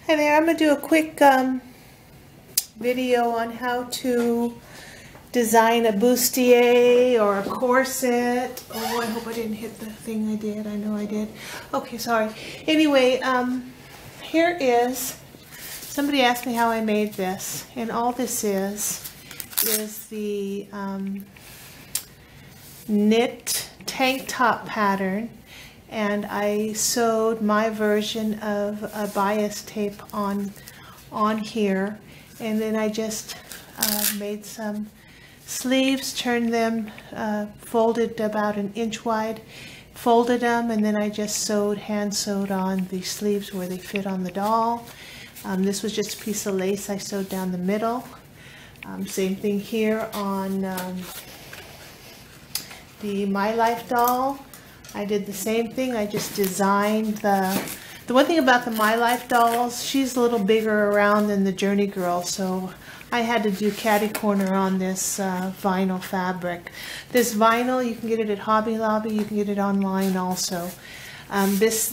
Hi there, I'm going to do a quick video on how to design a bustier or a corset. Oh, I hope I didn't hit the thing I did. I know I did. Okay, sorry. Anyway, here is, somebody asked me how I made this, and all this is the knit tank top pattern. And I sewed my version of a bias tape on here, and then I just made some sleeves, turned them, folded about an inch wide, folded them, and then I just hand sewed on the sleeves where they fit on the doll. This was just a piece of lace I sewed down the middle. Same thing here on the My Life doll. I did the same thing. I just designed the one thing about the My Life dolls, she's a little bigger around than the Journey Girl, so I had to do Catty Corner on this vinyl fabric. This vinyl, you can get it at Hobby Lobby, you can get it online also. This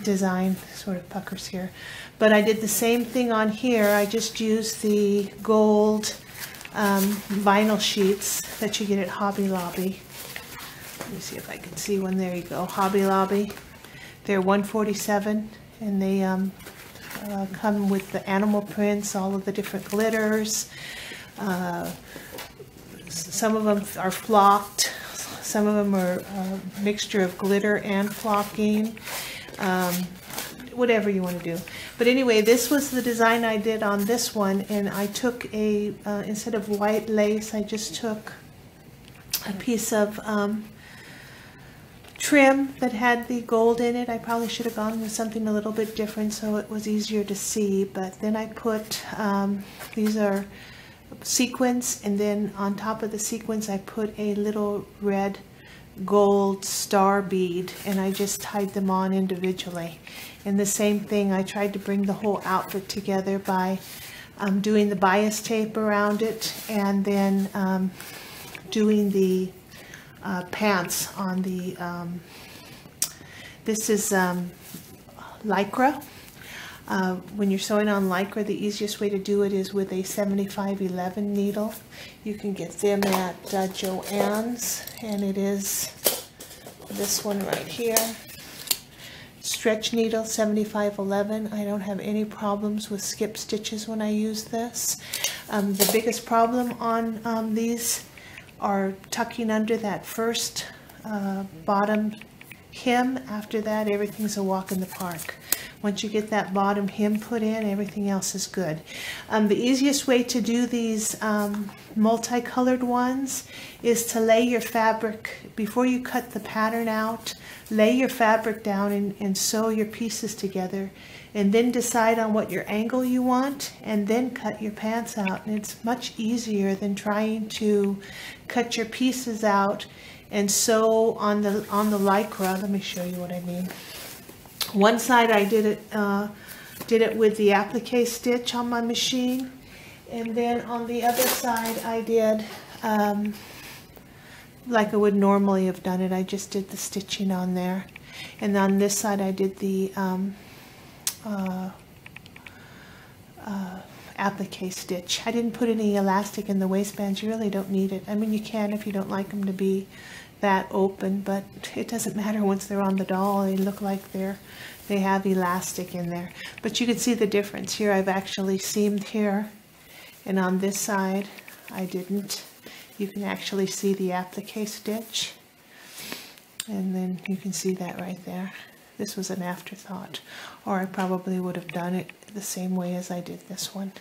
design sort of puckers here, but I did the same thing on here. I just used the gold vinyl sheets that you get at Hobby Lobby. Let me see if I can see one. There you go, Hobby Lobby. They're $147, and they come with the animal prints, all of the different glitters. Some of them are flocked. Some of them are a mixture of glitter and flocking. Whatever you want to do. But anyway, this was the design I did on this one, and I took a, instead of white lace, I just took a piece of trim that had the gold in it. I probably should have gone with something a little bit different so it was easier to see, but then I put, these are sequins, and then on top of the sequins I put a little red gold star bead, and I just tied them on individually. And the same thing, I tried to bring the whole outfit together by doing the bias tape around it, and then doing the pants on the, this is Lycra. When you're sewing on Lycra, the easiest way to do it is with a 7511 needle. You can get them at Joann's, and it is this one right here. Stretch needle 7511. I don't have any problems with skip stitches when I use this. The biggest problem on these are tucking under that first bottom hem. After that, everything's a walk in the park. Once you get that bottom hem put in, everything else is good. The easiest way to do these multicolored ones is to lay your fabric, before you cut the pattern out, lay your fabric down and sew your pieces together, and then decide on what your angle you want, and then cut your pants out. And it's much easier than trying to cut your pieces out and sew on the Lycra. Let me show you what I mean. One side I did it with the applique stitch on my machine, and then on the other side I did like I would normally have done it. I just did the stitching on there, and on this side I did the applique stitch. I didn't put any elastic in the waistbands. You really don't need it. I mean, you can if you don't like them to be that open, but it doesn't matter once they're on the doll. They look like they have elastic in there. But you can see the difference here. I've actually seamed here, and on this side I didn't. You can actually see the applique stitch, and then you can see that right there. This was an afterthought, or I probably would have done it the same way as I did this one.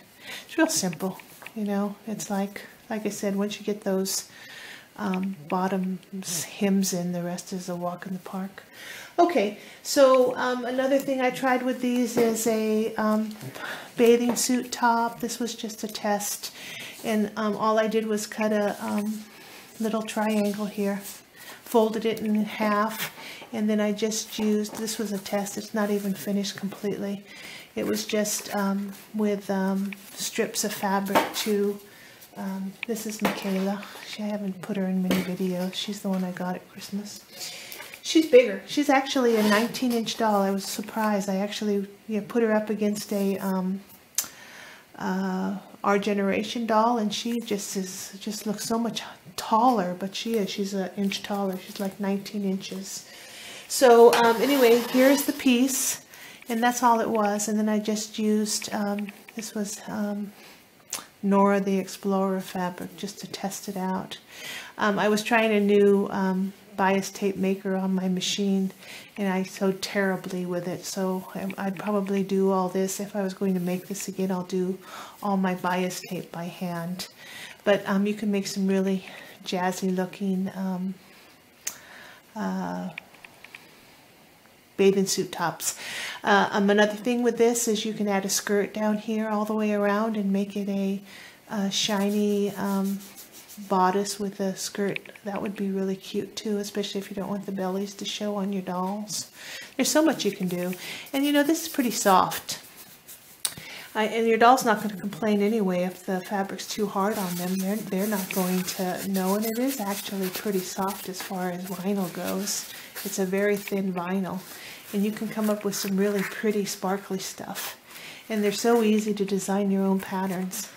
It's real simple, you know. It's like I said, once you get those bottom hems in, the rest is a walk in the park. Okay, so another thing I tried with these is a bathing suit top. This was just a test, and all I did was cut a little triangle here, folded it in half, and then I just used, this was a test, it's not even finished completely. It was just with strips of fabric to, this is Michaela. I haven't put her in many videos. She's the one I got at Christmas. She's bigger. She's actually a 19-inch doll. I was surprised. I actually put her up against a Our Generation doll, and she just looks so much taller, but she's an inch taller. She's like 19 inches. So anyway, here's the piece, and that's all it was. And then I just used, this was Nora the Explorer fabric, just to test it out. I was trying a new bias tape maker on my machine, and I sewed terribly with it, so I'd probably do all this. If I was going to make this again, I'll do all my bias tape by hand. But you can make some really jazzy looking bathing suit tops. Another thing with this is you can add a skirt down here all the way around and make it a shiny bodice with a skirt. That would be really cute too, especially if you don't want the bellies to show on your dolls. There's so much you can do. And you know, this is pretty soft. And your doll's not going to complain anyway if the fabric's too hard on them. They're not going to know. And it is actually pretty soft as far as vinyl goes. It's a very thin vinyl. And you can come up with some really pretty sparkly stuff. And they're so easy to design your own patterns.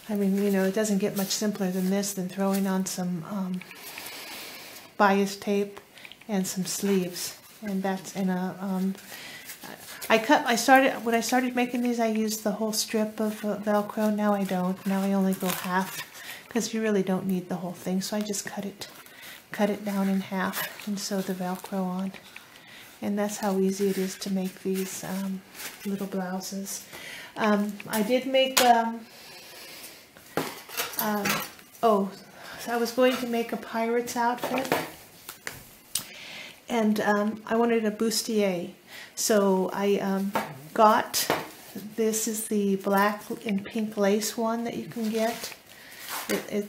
I mean, you know, it doesn't get much simpler than this, than throwing on some bias tape and some sleeves. And that's in a, when I started making these, I used the whole strip of Velcro. Now I don't. Now I only go half, because you really don't need the whole thing. So I just cut it down in half and sew the Velcro on. And that's how easy it is to make these little blouses. I did make, so I was going to make a pirate's outfit, and I wanted a bustier. So I got, this is the black and pink lace one that you can get. I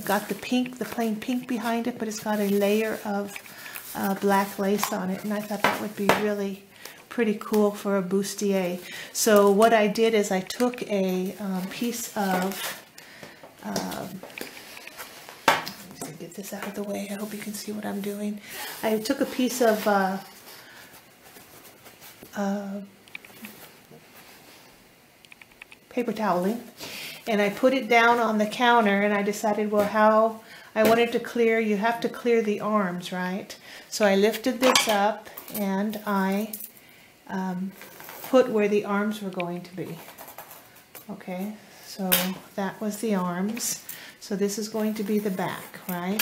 got the pink, the plain pink behind it, but it's got a layer of black lace on it, and I thought that would be really pretty cool for a bustier. So what I did is I took a piece of, let me get this out of the way. I hope you can see what I'm doing. I took a piece of paper toweling, and I put it down on the counter, and I decided, well, how I wanted to clear, you have to clear the arms, right? So I lifted this up, and I put where the arms were going to be. Okay, so that was the arms. So this is going to be the back, right?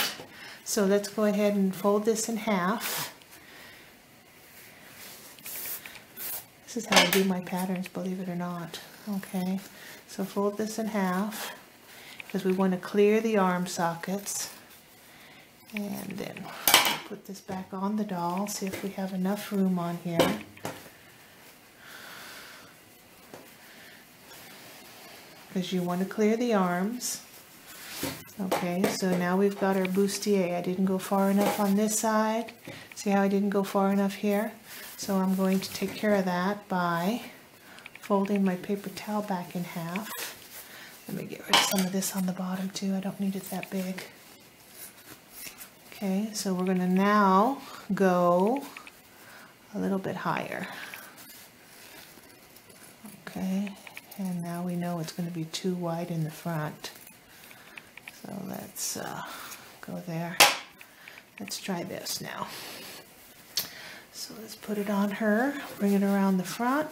So let's go ahead and fold this in half. This is how I do my patterns, believe it or not. Okay, so fold this in half, because we want to clear the arm sockets. And then put this back on the doll, see if we have enough room on here. Because you want to clear the arms. Okay, so now we've got our bustier. I didn't go far enough on this side. See how I didn't go far enough here? So I'm going to take care of that by folding my paper towel back in half. Let me get rid of some of this on the bottom too. I don't need it that big. Okay, so we're going to now go a little bit higher. Okay, and now we know it's going to be too wide in the front. So let's go there. Let's try this now. So let's put it on her, bring it around the front.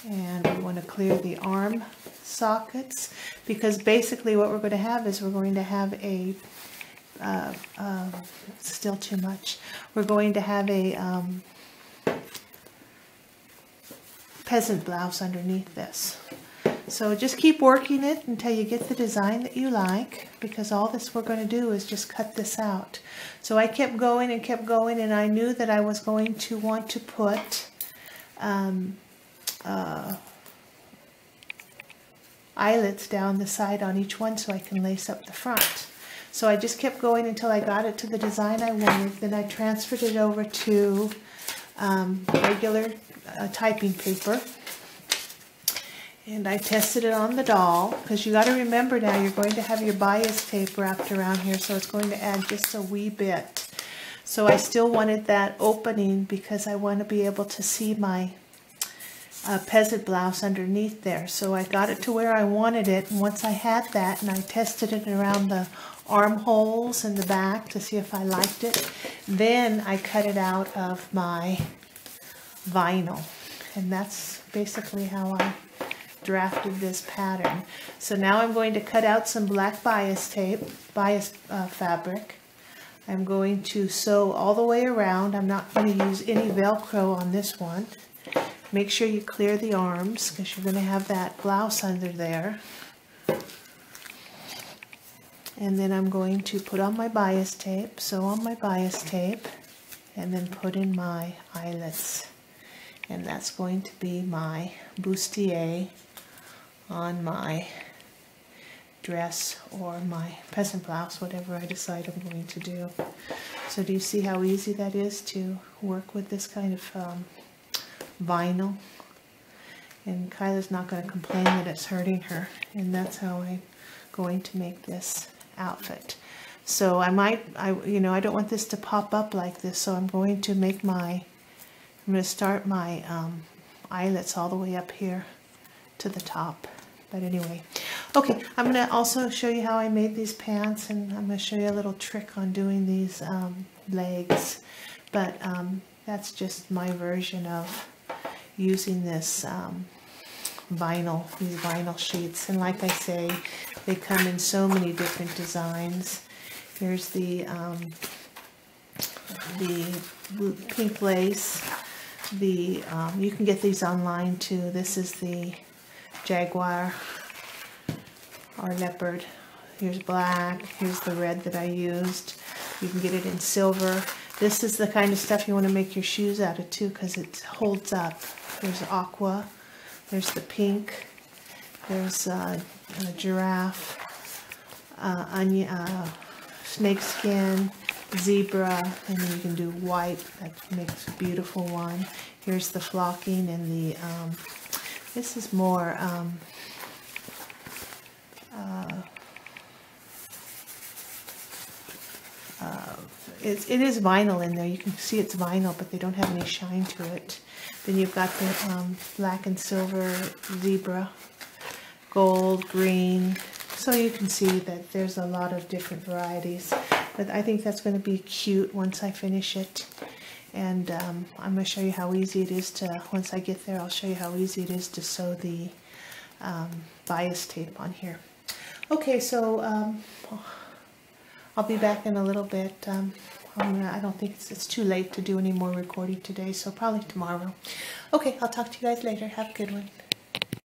And we want to clear the arm sockets, because basically what we're going to have is we're going to have a, still too much, we're going to have a peasant blouse underneath this. So just keep working it until you get the design that you like, because all this we're going to do is just cut this out. So I kept going and kept going, and I knew that I was going to want to put eyelets down the side on each one so I can lace up the front. So I just kept going until I got it to the design I wanted. Then I transferred it over to regular typing paper, And I tested it on the doll, because you got to remember now you're going to have your bias tape wrapped around here, so it's going to add just a wee bit. So I still wanted that opening because I want to be able to see my peasant blouse underneath there. So I got it to where I wanted it, and once I had that and I tested it around the armholes and the back to see if I liked it, then I cut it out of my vinyl. And that's basically how I drafted this pattern. So now I'm going to cut out some black bias tape, bias fabric. I'm going to sew all the way around. I'm not going to use any Velcro on this one. Make sure you clear the arms because you're going to have that blouse under there. And then I'm going to put on my bias tape, sew on my bias tape, and then put in my eyelets. And that's going to be my bustier on my dress or my peasant blouse, whatever I decide I'm going to do. So do you see how easy that is to work with this kind of vinyl? And Kyla's not going to complain that it's hurting her, and that's how I'm going to make this outfit. So I don't want this to pop up like this, so I'm going to make I'm going to start my eyelets all the way up here to the top. But anyway, okay, I'm going to also show you how I made these pants, and I'm going to show you a little trick on doing these legs. But that's just my version of using this these vinyl sheets. And like I say, they come in so many different designs. Here's the pink lace. You can get these online too. This is the jaguar or leopard. Here's black. Here's the red that I used. You can get it in silver. This is the kind of stuff you want to make your shoes out of too, because it holds up. There's aqua. There's the pink. There's a giraffe, snake skin, zebra, and then you can do white. That makes a beautiful one. Here's the flocking, and the this is more it is vinyl in there. You can see it's vinyl, but they don't have any shine to it. Then you've got the black and silver zebra, gold, green. So you can see that there's a lot of different varieties. But I think that's going to be cute once I finish it. And I'm going to show you how easy it is to, once I get there, I'll show you how easy it is to sew the bias tape on here. Okay, so I'll be back in a little bit. I don't think it's too late to do any more recording today, so probably tomorrow. Okay, I'll talk to you guys later. Have a good one.